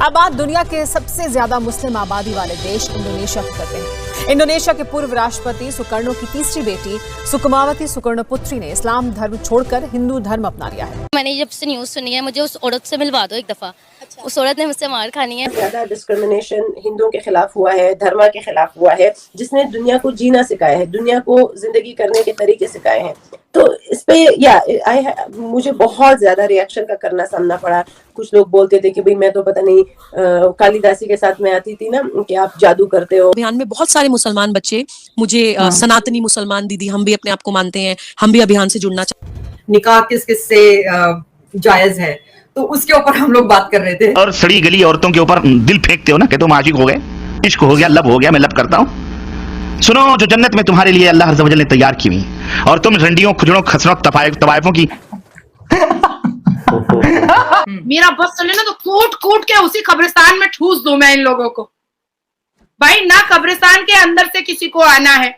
अब बात दुनिया के सबसे ज्यादा मुस्लिम आबादी वाले देश इंडोनेशिया की करते हैं। इंडोनेशिया के पूर्व राष्ट्रपति सुकर्णो की तीसरी बेटी सुकुमावती सुकर्णोपुत्री ने इस्लाम धर्म छोड़कर हिंदू धर्म अपना लिया है। मैंने जब से न्यूज़ सुनी है, मुझे उस औरत से मिलवा दो एक दफा। अच्छा। उस औरत ने मुझसे मार खानी है। ज्यादा डिस्क्रिमिनेशन हिंदुओं के खिलाफ हुआ है, धर्म के खिलाफ हुआ है, जिसने दुनिया को जीना सिखाया है, दुनिया को जिंदगी करने के तरीके सिखाए हैं। तो इस पे मुझे बहुत ज्यादा रिएक्शन का करना सामना पड़ा। कुछ लोग बोलते थे कि भाई मैं तो पता नहीं कालिदासी के साथ में आती थी ना कि आप जादू करते हो। अभियान में बहुत सारे मुसलमान बच्चे मुझे सनातनी मुसलमान दीदी, हम भी अपने आप को मानते हैं, हम भी अभियान से जुड़ना चाहते हैं। निकाह किस किस से जायज है, तो उसके ऊपर हम लोग बात कर रहे थे। और सड़ी गली औरतों के ऊपर दिल फेंकते हो ना कि तुम आशिक हो गए, इश्क हो गया, लब हो गया, मैं लब करता हूँ। सुनो, जो जन्नत में तुम्हारे लिए अल्लाह अज़्ज़ व जल ने तैयार की हुई, और तुम रंडियों, खुजड़ों, खसरों, तवाइफों की मेरा बस चले ना तो कूट के उसी कब्रिस्तान में ठूस दूं मैं इन लोगों को। भाई ना कब्रिस्तान के अंदर से किसी को आना है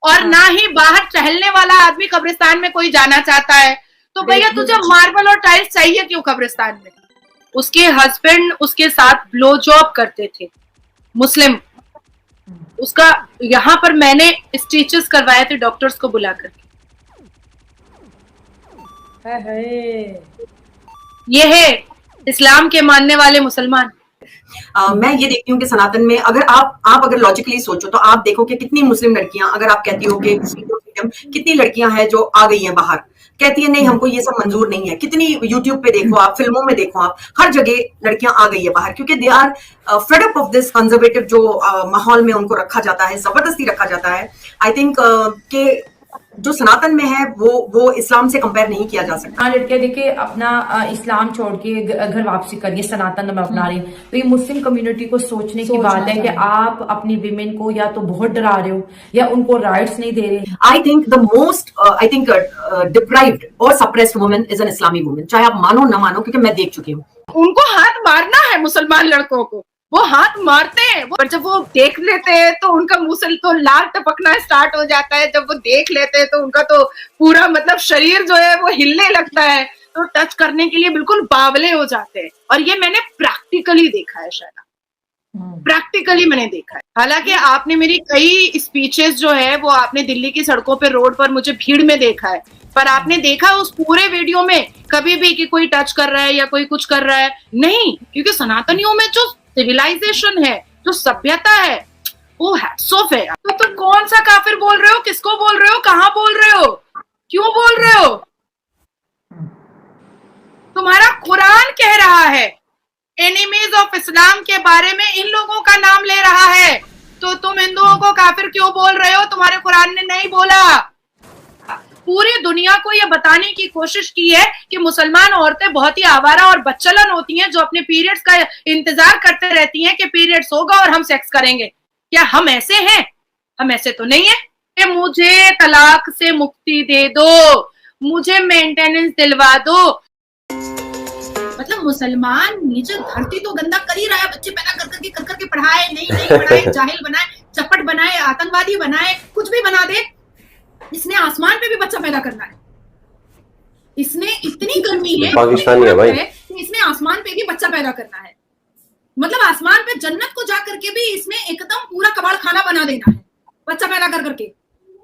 और ना ही बाहर टहलने वाला आदमी कब्रिस्तान में कोई जाना चाहता है। तो भैया तुझे मार्बल और टाइल्स चाहिए क्यों कब्रिस्तान में? उसके हस्बैंड उसके साथ ब्लो जॉब करते थे, मुस्लिम। उसका यहाँ पर मैंने स्टिचेस करवाए थे डॉक्टर्स को बुलाकर। ये है इस्लाम के मानने वाले मुसलमान। मैं ये देखती हूँ कि सनातन में अगर आप अगर लॉजिकली सोचो तो आप देखो कि कितनी मुस्लिम लड़कियां, अगर आप कहती हो कि फ्रीडम, कितनी लड़कियां हैं जो आ गई हैं बाहर, कहती है नहीं हमको ये सब मंजूर नहीं है। कितनी यूट्यूब पे देखो आप, फिल्मों में देखो आप, हर जगह लड़कियां आ गई है बाहर, क्योंकि they are fed up of this conservative जो माहौल में उनको रखा जाता है, जबरदस्ती रखा जाता है। आई थिंक कि जो सनातन में है वो इस्लाम से कंपेयर नहीं किया जा सकता। लड़कियां देखिए अपना इस्लाम छोड़ के घर वापसी करिए, सनातन में अपना रही है। तो ये मुस्लिम कम्युनिटी को सोचने की बात है कि आप अपनी विमेन को या तो बहुत डरा रहे हो या उनको राइट्स नहीं दे रहे। I think the most deprived और सप्रेस्ड वुमन इज एन इस्लामी वुमन, चाहे आप मानो ना मानो, क्योंकि मैं देख चुकी हूँ। उनको हाथ मारना है मुसलमान लड़कों को, वो हाथ मारते हैं, और जब वो देख लेते हैं तो उनका मुंह से तो लार टपकना स्टार्ट हो जाता है। जब वो देख लेते हैं तो उनका तो पूरा मतलब शरीर जो है वो हिलने लगता है, तो टच करने के लिए बिल्कुल बावले हो जाते हैं। और ये मैंने प्रैक्टिकली देखा है, शायद प्रैक्टिकली मैंने देखा है। हालांकि आपने मेरी कई स्पीचेस जो है वो आपने दिल्ली की सड़कों पे, रोड पर मुझे भीड़ में देखा है, पर आपने देखा उस पूरे वीडियो में कभी भी कि कोई टच कर रहा है या कोई कुछ कर रहा है नहीं। क्योंकि सनातनियों में जो सिविलाइजेशन है, जो सभ्यता है, वो हैट्स ऑफ है। तो तुम कौन सा काफिर बोल रहे हो, किसको बोल रहे हो, कहां बोल रहे हो, क्यों बोल रहे हो? तुम्हारा कुरान कह रहा है एनिमीज ऑफ इस्लाम के बारे में इन लोगों का नाम ले रहा है, तो तुम हिंदुओं को काफिर क्यों बोल रहे हो? तुम्हारे कुरान ने नहीं बोला। पूरी दुनिया को यह बताने की कोशिश की है कि मुसलमान औरतें बहुत ही आवारा और बच्चलन होती हैं, जो अपने पीरियड्स का इंतजार करते रहती हैं कि पीरियड्स होगा और हम सेक्स करेंगे। क्या हम ऐसे हैं? हम ऐसे तो नहीं है कि मुझे तलाक से मुक्ति दे दो, मुझे मेंटेनेंस दिलवा दो। मतलब मुसलमान नीचे धरती तो गंदा कर ही रहा है, बच्चे पैदा कर करके पढ़ाए, नहीं पढ़ाए, जाहिल बनाए, चपट बनाए, आतंकवादी बनाए, कुछ भी बना दे। इसने आसमान पे भी बच्चा पैदा करना है। इसने इतनी गर्मी है, पाकिस्तानी है भाई, इसने आसमान पे भी बच्चा पैदा करना है। मतलब आसमान पे जन्नत को जा करके भी इसने एकदम पूरा कबाड़ खाना बना देना है, बच्चा पैदा कर करके।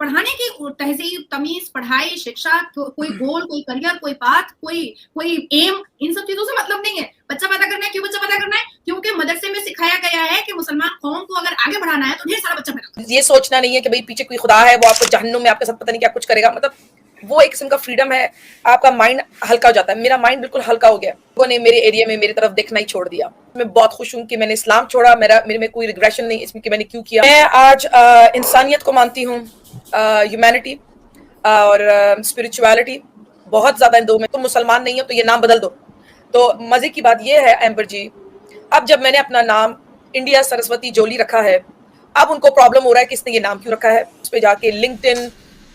पढ़ाने की तहजीब, तमीज, पढ़ाई, शिक्षा, कोई गोल, कोई करियर, कोई पाथ, कोई एम, इन सब चीजों से मतलब नहीं है। बच्चा पैदा करना है, क्यों बच्चा पैदा करना है? क्योंकि मदरसे में सिखाया गया है कि मुसलमान कौम को अगर आगे बढ़ाना है तो ढेर सारा बच्चा पैदा करना है। ये सोचना नहीं है कि भाई पीछे कोई खुदा है, वो आपको जहन्नुम में आपके साथ पता नहीं क्या कुछ करेगा। मतलब वो एक किस्म का फ्रीडम है, आपका माइंड हल्का हो जाता है। मेरा माइंड बिल्कुल हल्का हो गया। लोगों ने मेरे एरिया में मेरी तरफ देखना ही छोड़ दिया। मैं बहुत खुश हूँ कि मैंने इस्लाम छोड़ा। मेरे में कोई रिग्रेशन नहीं इसमें कि मैंने क्यों किया। मैं आज इंसानियत को मानती हूँ, ह्यूमैनिटी और स्पिरिचुअलिटी बहुत ज्यादा इन दो में। तुम मुसलमान नहीं हो तो ये नाम बदल दो। तो मजे की बात ये है एम्बर जी, अब जब मैंने अपना नाम इंडिया सरस्वती जोली रखा है, अब उनको प्रॉब्लम हो रहा है कि इसने ये नाम क्यों रखा है। उस पर जाके लिंक्डइन,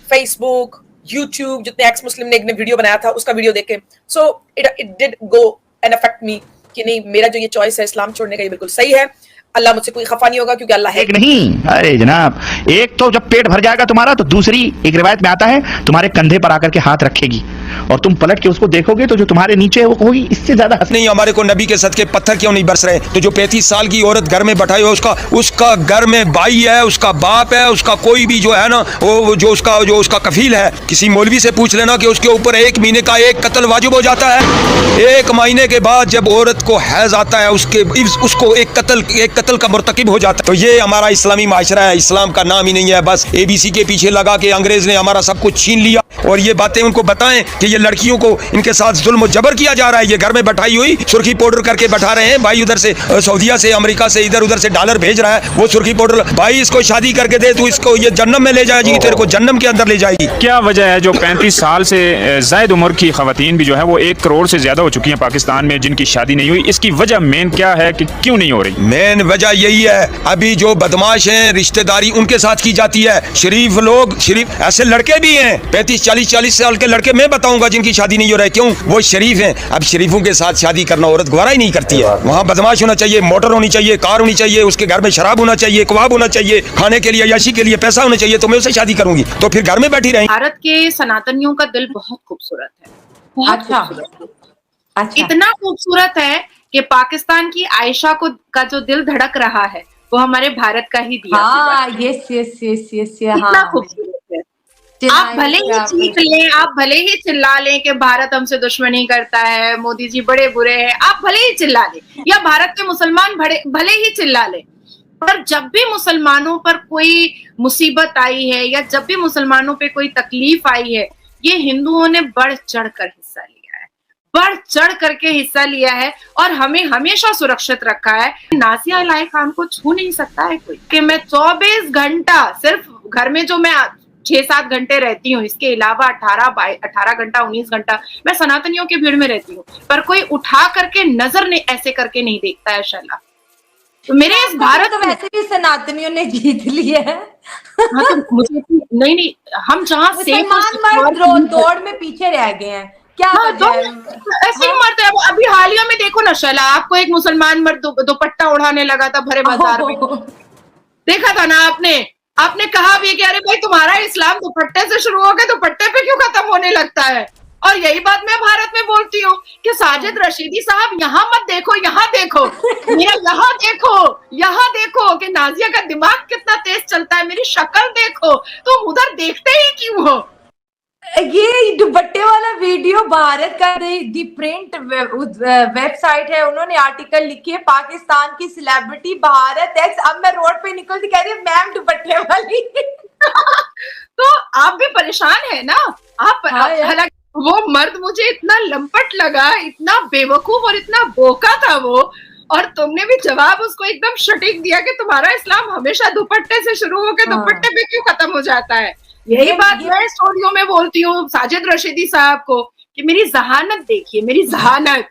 फेसबुक, यूट्यूब, जितने एक्स मुस्लिम ने एक वीडियो बनाया था उसका वीडियो देखे, so it did go and affect me कि नहीं, मेरा जो ये चॉइस है इस्लाम छोड़ने का ये बिल्कुल सही है। अल्लाह मुझसे कोई खफा नहीं होगा क्योंकि अल्लाह है। एक नहीं, अरे जनाब, एक तो जब पेट भर जाएगा तुम्हारा तो दूसरी एक रिवायत में आता है तुम्हारे कंधे पर आकर के हाथ रखेगी। और तुम पलट के उसको देखोगे तो जो तुम्हारे नीचे है वो होगी इससे ज्यादा हंसने। नहीं, हमारे को नबी के सदके पत्थर क्यों नहीं बरस रहे? तो जो 35 साल की औरत घर में बैठाई हो, उसका घर में भाई है, उसका बाप है, उसका कोई भी जो है ना, वो जो उसका कफील है, किसी मौलवी से पूछ लेना कि उसके ऊपर 1 महीने का 1 कत्ल वाजिब हो जाता है। 1 महीने के बाद जब औरत को हैज आता है उसको एक कत्ल का मुर्तकिब हो जाता है। तो ये हमारा इस्लामी माशरा है, इस्लाम का नाम ही नहीं है। बस ABC के पीछे लगा के अंग्रेज ने हमारा सब कुछ छीन लिया। और ये बातें उनको बताएं कि ये लड़कियों को इनके साथ जुल्म जबर किया जा रहा है। ये घर में बैठाई हुई सुर्खी पाउडर करके बैठा रहे हैं भाई, उधर से सऊदीया से, अमेरिका से, इधर उधर से डॉलर भेज रहा है, वो सुर्खी पाउडर भाई इसको शादी करके दे, तू इसको ये जन्नम में ले जाएगी, तेरे को जन्नम के अंदर ले जाएगी। क्या वजह है जो 35 साल से जायद उम्र की खवातीन भी जो है वो 1 करोड़ से ज्यादा हो चुकी हैं पाकिस्तान में, जिनकी शादी नहीं हुई? इसकी वजह मेन क्या है कि क्यों नहीं हो रही? मेन वजह यही है, अभी जो बदमाश हैं रिश्तेदारी उनके साथ की जाती है। शरीफ लोग, शरीफ ऐसे लड़के भी हैं 35-40 साल के लड़के मैं बताऊंगा जिनकी शादी नहीं हो रहा है। क्यों? वो शरीफ हैं। अब शरीफों के साथ शादी करना औरत गवारा ही नहीं करती है। वहाँ बदमाश होना चाहिए, मोटर होनी चाहिए, कार होनी चाहिए, उसके घर में शराब होना चाहिए, कबाब होना चाहिए, खाने के लिए अय्याशी के लिए पैसा होना चाहिए, तो मैं उससे शादी करूंगी। तो फिर घर में बैठी रहेंगी। भारत के सनातनियों का दिल बहुत खूबसूरत है, बहुत अच्छा। खूबसूरत है। इतना खूबसूरत है कि पाकिस्तान की आयशा का जो दिल धड़क रहा है वो हमारे भारत का ही दिया हुआ है। यस इतना खूबसूरत है। आप भले ही चीख लें, आप भले ही चिल्ला लें कि भारत हमसे दुश्मनी करता है, मोदी जी बड़े बुरे हैं, आप भले ही चिल्ला लें, या भारत के मुसलमान भले ही चिल्ला लें, पर जब भी मुसलमानों पर कोई मुसीबत आई है या जब भी मुसलमानों पे कोई तकलीफ आई है, ये हिंदुओं ने बढ़ चढ़ कर हिस्सा लिया है, बढ़ चढ़ करके हिस्सा लिया है और हमें हमेशा सुरक्षित रखा है। नाज़िया इलाही खान को छू नहीं सकता है कोई, कि मैं 24 घंटा सिर्फ घर में जो मैं 6-7 घंटे रहती हूँ, इसके अलावा 18 घंटा 19 घंटा मैं सनातनियों की भीड़ में रहती हूँ, पर कोई उठा करके नजर ने ऐसे करके नहीं देखता है शाला। तो मेरे इस भारत तो वैसे भी सनातनियों ने जीत लिया है। हाँ, तो मुझे नहीं हम जहाँ मुसलमान दौड़ में पीछे रह गए हैं, क्या ऐसे ही मरते हैं। अभी हालिया में देखो ना शैला, आपको एक मुसलमान मर्द दुपट्टा उड़ाने लगा था भरे बाजार में, देखा था ना आपने कहा भी कि अरे भाई तुम्हारा इस्लाम दुपट्टे से शुरू हो गया, दुपट्टे पे क्यों खत्म होने लगता है? और यही बात मैं भारत में बोलती हूँ कि साजिद रशीदी साहब यहाँ मत देखो, यहाँ देखो, यहाँ देखो कि नाजिया का दिमाग कितना तेज चलता है, मेरी शक्ल देखो, तुम उधर देखते ही क्यों हो? ये दुपट्टे वाला वीडियो भारत का दी प्रिंट वेबसाइट है, उन्होंने आर्टिकल लिखी है, पाकिस्तान की सेलिब्रिटी भारत एक्स। अब मैं रोड पे निकलती कह रही मैम दुपट्टे वाली। तो आप भी परेशान है ना? हालांकि वो मर्द मुझे इतना लंपट लगा, इतना बेवकूफ और इतना बोका था वो, और तुमने भी जवाब उसको एकदम सटीक दिया कि तुम्हारा इस्लाम हमेशा दुपट्टे से शुरू होकर दुपट्टे पे क्यों खत्म हो जाता है। यही बात मैं स्टोरियों में बोलती हूँ साजिद रशीदी साहब को कि मेरी जहानत देखिए, मेरी जहानत,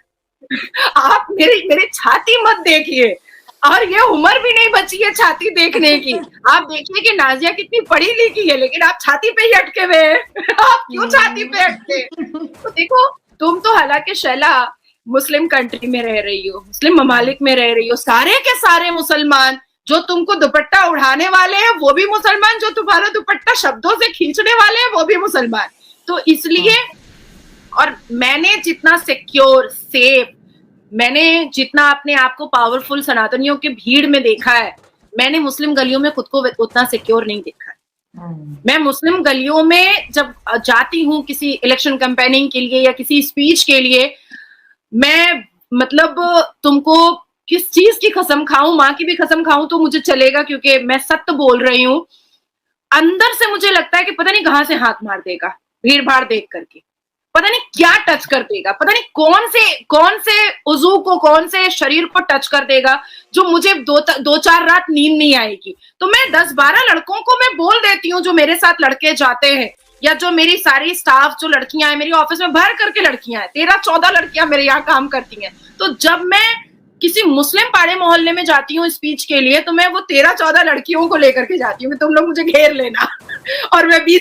आप मेरी छाती मत देखिए, और ये उम्र भी नहीं बची है छाती देखने की। आप देखिए कि नाजिया कितनी पढ़ी लिखी है, लेकिन आप छाती पे ही अटके हुए हैं। आप क्यों छाती पे अटके? तो देखो, तुम तो हालांकि शैला मुस्लिम कंट्री में रह रही हो, मुस्लिम ममालिक में रह रही हो, सारे के सारे मुसलमान जो तुमको दुपट्टा उड़ाने वाले हैं वो भी मुसलमान, जो तुम्हारा दुपट्टा शब्दों से खींचने वाले हैं वो भी मुसलमान। तो इसलिए, और मैंने जितना सिक्योर, सेफ, मैंने जितना अपने आप को पावरफुल सनातनियों की भीड़ में देखा है, मैंने मुस्लिम गलियों में खुद को उतना सिक्योर नहीं देखा है। मैं मुस्लिम गलियों में जब जाती हूँ किसी इलेक्शन कैंपेनिंग के लिए या किसी स्पीच के लिए, मैं मतलब तुमको किस चीज की कसम खाऊं, माँ की भी कसम खाऊं तो मुझे चलेगा, क्योंकि मैं सत्य बोल रही हूँ। अंदर से मुझे लगता है कि पता नहीं कहाँ से हाथ मार देगा, भीड़ भाड़ देख करके, पता नहीं क्या टच कर देगा, पता नहीं कौन से उजू को, कौन से शरीर को टच कर देगा, जो मुझे 2-4 रात नींद नहीं आएगी। तो मैं 10-12 लड़कों को मैं बोल देती हूँ जो मेरे साथ लड़के जाते हैं, या जो मेरी सारी स्टाफ जो लड़कियां हैं, मेरी ऑफिस में भर करके लड़कियां हैं, 13-14 लड़कियां मेरे यहाँ काम करती हैं। तो जब मैं किसी मुस्लिम पाड़े मोहल्ले में जाती हूँ स्पीच के लिए, तो मैं वो 13-14 लड़कियों को लेकर के जाती हूँ कि तुम लोग मुझे घेर लेना और मैं बीच